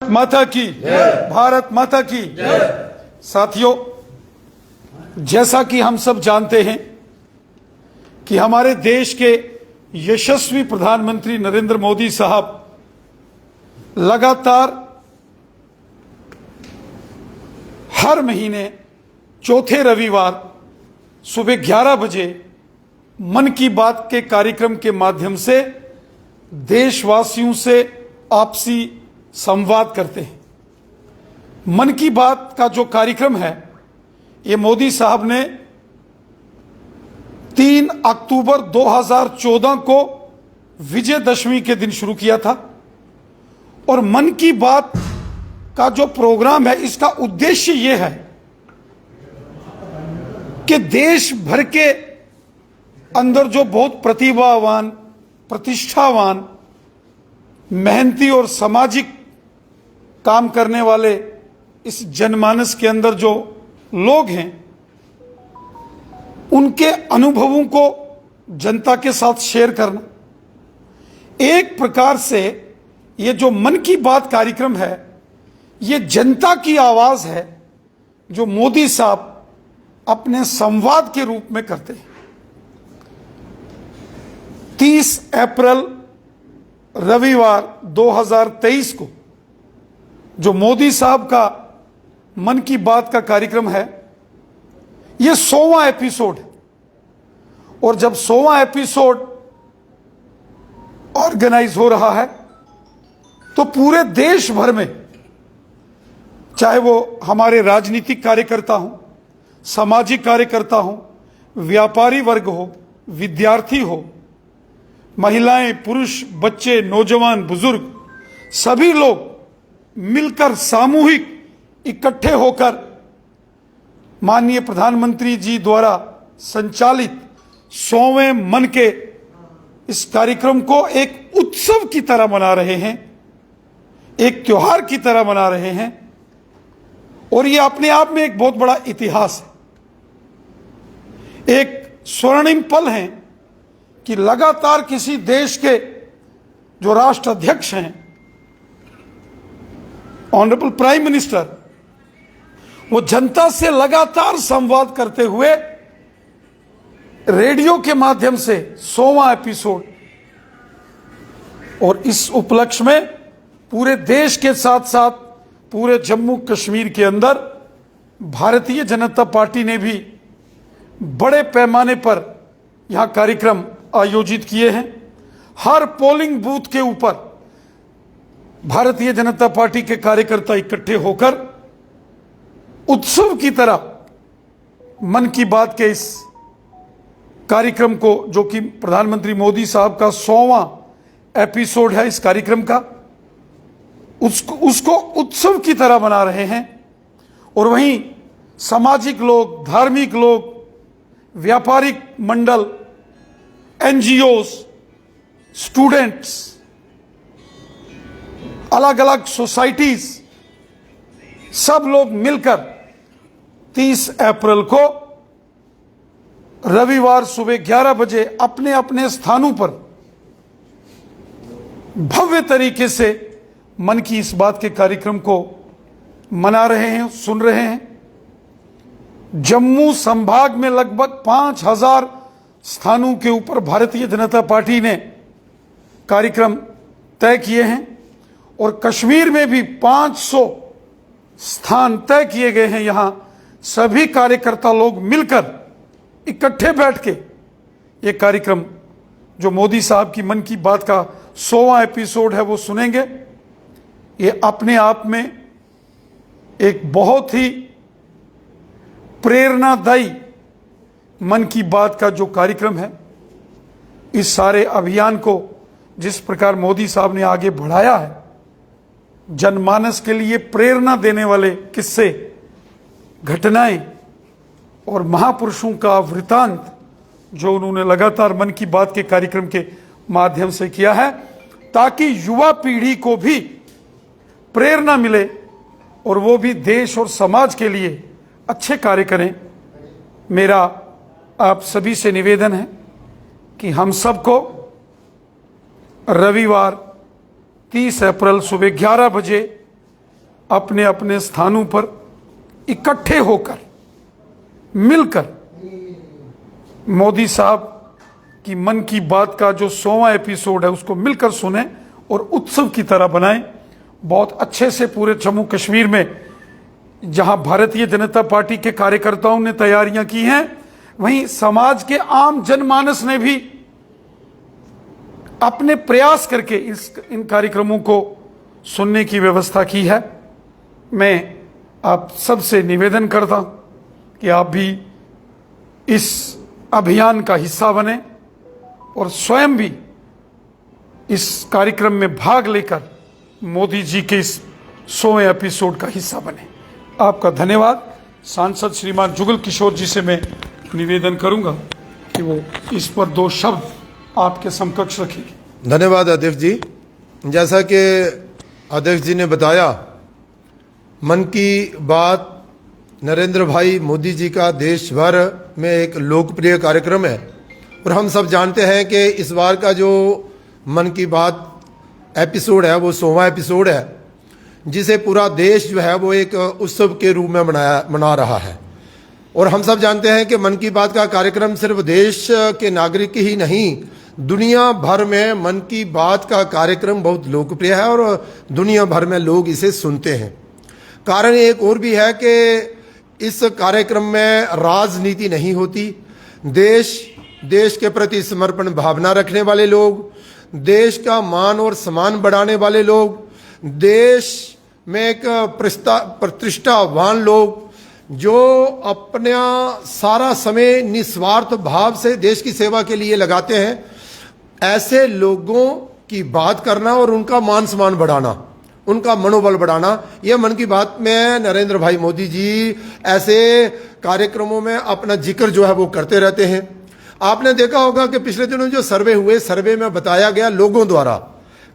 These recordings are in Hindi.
माता की भारत माता की साथियों, जैसा कि हम सब जानते हैं कि हमारे देश के यशस्वी प्रधानमंत्री नरेंद्र मोदी साहब लगातार हर महीने चौथे रविवार सुबह 11 बजे मन की बात के कार्यक्रम के माध्यम से देशवासियों से आपसी संवाद करते हैं। मन की बात का जो कार्यक्रम है, ये मोदी साहब ने 3 अक्टूबर 2014 को विजयदशमी के दिन शुरू किया था और मन की बात का जो प्रोग्राम है, इसका उद्देश्य ये है कि देश भर के अंदर जो बहुत प्रतिभावान, प्रतिष्ठावान, मेहनती और सामाजिक काम करने वाले इस जनमानस के अंदर जो लोग हैं, उनके अनुभवों को जनता के साथ शेयर करना। एक प्रकार से ये जो मन की बात कार्यक्रम है, ये जनता की आवाज है जो मोदी साहब अपने संवाद के रूप में करते हैं। 30 अप्रैल रविवार 2023 को जो मोदी साहब का मन की बात का कार्यक्रम है, यह 100वां एपिसोड है और जब 100वां एपिसोड ऑर्गेनाइज हो रहा है तो पूरे देश भर में, चाहे वो हमारे राजनीतिक कार्यकर्ता हों, सामाजिक कार्यकर्ता हों, व्यापारी वर्ग हो, विद्यार्थी हो, महिलाएं, पुरुष, बच्चे, नौजवान, बुजुर्ग, सभी लोग मिलकर सामूहिक इकट्ठे होकर माननीय प्रधानमंत्री जी द्वारा संचालित 100वें मन के इस कार्यक्रम को एक उत्सव की तरह मना रहे हैं, एक त्योहार की तरह मना रहे हैं और ये अपने आप में एक बहुत बड़ा इतिहास है। एक स्वर्णिम पल है कि लगातार किसी देश के जो राष्ट्राध्यक्ष हैं, ऑनरेबल प्राइम मिनिस्टर, वो जनता से लगातार संवाद करते हुए रेडियो के माध्यम से 100वां एपिसोड, और इस उपलक्ष्य में पूरे देश के साथ साथ पूरे जम्मू कश्मीर के अंदर भारतीय जनता पार्टी ने भी बड़े पैमाने पर यहां कार्यक्रम आयोजित किए हैं। हर पोलिंग बूथ के ऊपर भारतीय जनता पार्टी के कार्यकर्ता इकट्ठे होकर उत्सव की तरह मन की बात के इस कार्यक्रम को, जो कि प्रधानमंत्री मोदी साहब का 100वां एपिसोड है इस कार्यक्रम का, उसको उत्सव की तरह मना रहे हैं। और वहीं सामाजिक लोग, धार्मिक लोग, व्यापारिक मंडल, एनजीओस, स्टूडेंट्स, अलग अलग सोसाइटीज, सब लोग मिलकर 30 अप्रैल को रविवार सुबह 11 बजे अपने अपने स्थानों पर भव्य तरीके से मन की इस बात के कार्यक्रम को मना रहे हैं, सुन रहे हैं। जम्मू संभाग में लगभग 5000 स्थानों के ऊपर भारतीय जनता पार्टी ने कार्यक्रम तय किए हैं और कश्मीर में भी 500 स्थान तय किए गए हैं। यहां सभी कार्यकर्ता लोग मिलकर इकट्ठे बैठ के ये कार्यक्रम, जो मोदी साहब की मन की बात का 100वां एपिसोड है, वो सुनेंगे। ये अपने आप में एक बहुत ही प्रेरणादायी मन की बात का जो कार्यक्रम है, इस सारे अभियान को जिस प्रकार मोदी साहब ने आगे बढ़ाया है, जनमानस के लिए प्रेरणा देने वाले किस्से, घटनाएं और महापुरुषों का वृतांत जो उन्होंने लगातार मन की बात के कार्यक्रम के माध्यम से किया है, ताकि युवा पीढ़ी को भी प्रेरणा मिले और वो भी देश और समाज के लिए अच्छे कार्य करें। मेरा आप सभी से निवेदन है कि हम सबको रविवार 30 अप्रैल सुबह 11 बजे अपने अपने स्थानों पर इकट्ठे होकर मिलकर मोदी साहब की मन की बात का जो 100वां एपिसोड है उसको मिलकर सुने और उत्सव की तरह बनाएं। बहुत अच्छे से पूरे जम्मू कश्मीर में जहां भारतीय जनता पार्टी के कार्यकर्ताओं ने तैयारियां की हैं, वहीं समाज के आम जनमानस ने भी अपने प्रयास करके इन कार्यक्रमों को सुनने की व्यवस्था की है। मैं आप सबसे निवेदन करता हूं कि आप भी इस अभियान का हिस्सा बने और स्वयं भी इस कार्यक्रम में भाग लेकर मोदी जी के इस 100वें एपिसोड का हिस्सा बने। आपका धन्यवाद। सांसद श्रीमान जुगल किशोर जी से मैं निवेदन करूंगा कि वो इस पर 2 शब्द आपके समकक्ष रखेंगे। धन्यवाद अध्यक्ष जी। जैसा कि अध्यक्ष जी ने बताया, मन की बात नरेंद्र भाई मोदी जी का देश भर में एक लोकप्रिय कार्यक्रम है और हम सब जानते हैं कि इस बार का जो मन की बात एपिसोड है वो 100वां एपिसोड है, जिसे पूरा देश जो है वो एक उत्सव के रूप में मना रहा है। और हम सब जानते हैं कि मन की बात का कार्यक्रम सिर्फ देश के नागरिक ही नहीं, दुनिया भर में मन की बात का कार्यक्रम बहुत लोकप्रिय है और दुनिया भर में लोग इसे सुनते हैं। कारण एक और भी है कि इस कार्यक्रम में राजनीति नहीं होती। देश के प्रति समर्पण भावना रखने वाले लोग, देश का मान और सम्मान बढ़ाने वाले लोग, देश में एक प्रतिष्ठावान लोग जो अपना सारा समय निस्वार्थ भाव से देश की सेवा के लिए लगाते हैं, ऐसे लोगों की बात करना और उनका मान सम्मान बढ़ाना, उनका मनोबल बढ़ाना, यह मन की बात में नरेंद्र भाई मोदी जी ऐसे कार्यक्रमों में अपना जिक्र जो है वो करते रहते हैं। आपने देखा होगा कि पिछले दिनों जो सर्वे हुए, सर्वे में बताया गया, लोगों द्वारा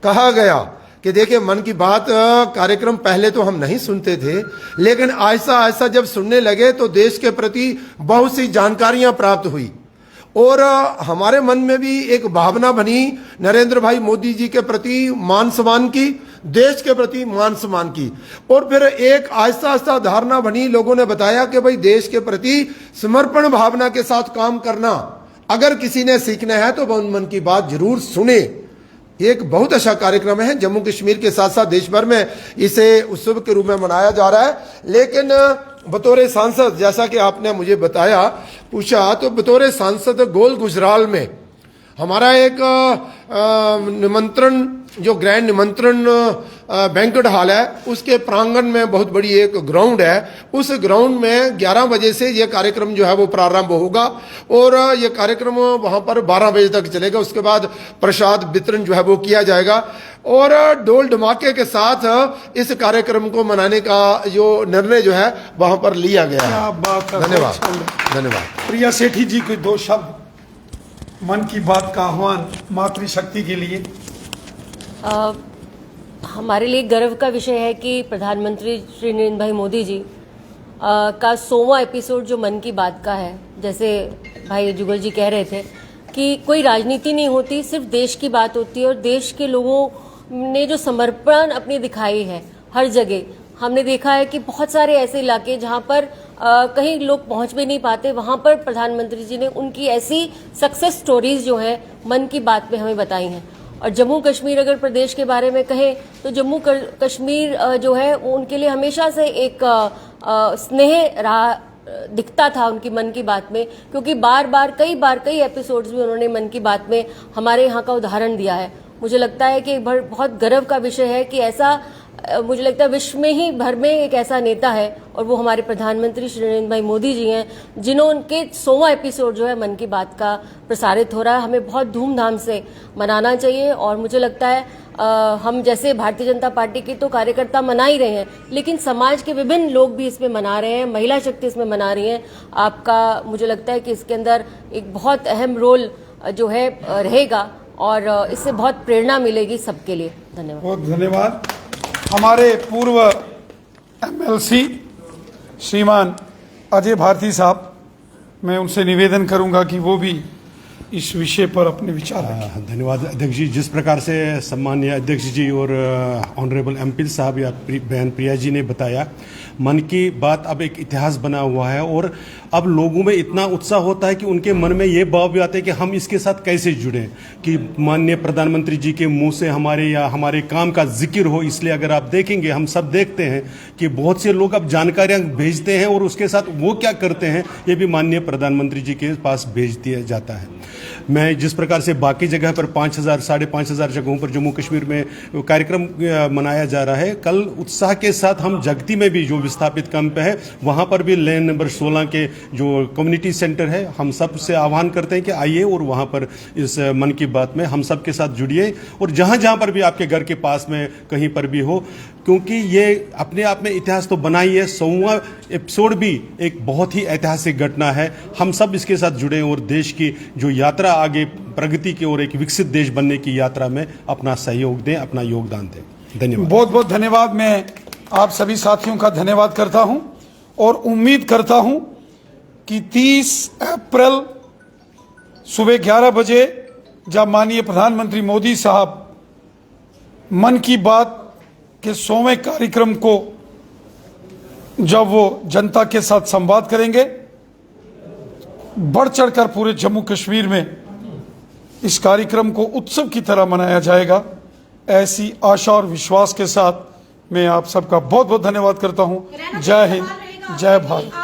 कहा गया कि देखिए मन की बात कार्यक्रम पहले तो हम नहीं सुनते थे, लेकिन ऐसा ऐसा जब सुनने लगे तो देश के प्रति बहुत सी जानकारियां प्राप्त हुई और हमारे मन में भी एक भावना बनी नरेंद्र भाई मोदी जी के प्रति मान सम्मान की, देश के प्रति मान सम्मान की। और फिर एक आहिस्ता आहिस्ता धारणा बनी, लोगों ने बताया कि भाई देश के प्रति समर्पण भावना के साथ काम करना अगर किसी ने सीखना है तो वह मन की बात जरूर सुने। एक बहुत अच्छा कार्यक्रम है। जम्मू कश्मीर के साथ साथ देश भर में इसे उत्सव के रूप में मनाया जा रहा है। लेकिन बतौर सांसद, जैसा कि आपने मुझे बताया, पूछा, तो बतौर सांसद गोल गुजराल में हमारा एक निमंत्रण, जो ग्रैंड निमंत्रण बैंक्वेट हॉल है, उसके प्रांगण में बहुत बड़ी एक ग्राउंड है। उस ग्राउंड में 11 बजे से यह कार्यक्रम जो है वो प्रारंभ होगा और यह कार्यक्रम वहां पर 12 बजे तक चलेगा। उसके बाद प्रसाद वितरण जो है वो किया जाएगा और ढोल धमाके के साथ इस कार्यक्रम को मनाने का जो निर्णय जो है वहां पर लिया गया है। धन्यवाद। धन्यवाद। प्रिया सेठी जी, कोई 2 शब्द मन की बात का आह्वान मातृशक्ति के लिए। हमारे लिए गर्व का विषय है कि प्रधानमंत्री श्री नरेंद्र भाई मोदी जी का 100वां एपिसोड जो मन की बात का है, जैसे भाई जुगल जी कह रहे थे कि कोई राजनीति नहीं होती, सिर्फ देश की बात होती है। और देश के लोगों ने जो समर्पण अपनी दिखाई है हर जगह, हमने देखा है कि बहुत सारे ऐसे इलाके जहां पर कहीं लोग पहुंच भी नहीं पाते, वहां पर प्रधानमंत्री जी ने उनकी ऐसी सक्सेस स्टोरीज जो है मन की बात में हमें बताई हैं। और जम्मू कश्मीर अगर प्रदेश के बारे में कहें तो जम्मू कश्मीर जो है वो उनके लिए हमेशा से एक स्नेह रहा दिखता था उनकी मन की बात में, क्योंकि कई एपिसोड्स में उन्होंने मन की बात में हमारे यहाँ का उदाहरण दिया है। मुझे लगता है कि बहुत गर्व का विषय है कि ऐसा, मुझे लगता है विश्व में ही भर में एक ऐसा नेता है और वो हमारे प्रधानमंत्री श्री नरेंद्र भाई मोदी जी हैं, जिन्होंने 100वां एपिसोड जो है मन की बात का प्रसारित हो रहा है। हमें बहुत धूमधाम से मनाना चाहिए और मुझे लगता है हम जैसे भारतीय जनता पार्टी के तो कार्यकर्ता मना ही रहे हैं, लेकिन समाज के विभिन्न लोग भी इसमें मना रहे हैं, महिला शक्ति इसमें मना रही है। आपका मुझे लगता है कि इसके अंदर एक बहुत अहम रोल जो है रहेगा और इससे बहुत प्रेरणा मिलेगी सबके लिए। धन्यवाद। बहुत धन्यवाद। हमारे पूर्व एमएलसी श्रीमान अजय भारती साहब, मैं उनसे निवेदन करूंगा कि वो भी इस विषय पर अपने विचार रखें। धन्यवाद अध्यक्ष जी। जिस प्रकार से सम्माननीय अध्यक्ष जी और ऑनरेबल एमपी साहब या बहन प्रिया जी ने बताया, मन की बात अब एक इतिहास बना हुआ है और अब लोगों में इतना उत्साह होता है कि उनके मन में ये भाव भी आता है कि हम इसके साथ कैसे जुड़ें, कि माननीय प्रधानमंत्री जी के मुंह से हमारे या हमारे काम का जिक्र हो। इसलिए अगर आप देखेंगे, हम सब देखते हैं कि बहुत से लोग अब जानकारियां भेजते हैं और उसके साथ वो क्या करते हैं ये भी माननीय प्रधानमंत्री जी के पास भेज दिया जाता है। मैं जिस प्रकार से बाकी जगह पर 5,000 5,500 जगहों पर जम्मू कश्मीर में कार्यक्रम मनाया जा रहा है, कल उत्साह के साथ हम जगती में भी जो विस्थापित कैंप है वहां पर भी लेन नंबर 16 के जो कम्युनिटी सेंटर है, हम सब से आह्वान करते हैं कि आइए और वहां पर इस मन की बात में हम सब के साथ जुड़िए और जहां जहां पर भी आपके घर के पास में कहीं पर भी हो, क्योंकि ये अपने आप में इतिहास तो बना ही है। 100वां एपिसोड भी एक बहुत ही ऐतिहासिक घटना है। हम सब इसके साथ जुड़े और देश की जो यात्रा आगे प्रगति की ओर एक विकसित देश बनने की यात्रा में अपना सहयोग दें, अपना योगदान दें। धन्यवाद। बहुत बहुत धन्यवाद। मैं आप सभी साथियों का धन्यवाद करता हूं और उम्मीद करता हूं कि 30 अप्रैल सुबह 11 बजे जब माननीय प्रधानमंत्री मोदी साहब मन की बात के 100वें कार्यक्रम को जब वो जनता के साथ संवाद करेंगे, बढ़ चढ़कर पूरे जम्मू कश्मीर में इस कार्यक्रम को उत्सव की तरह मनाया जाएगा। ऐसी आशा और विश्वास के साथ मैं आप सबका बहुत बहुत धन्यवाद करता हूं। जय हिंद, जय भारत।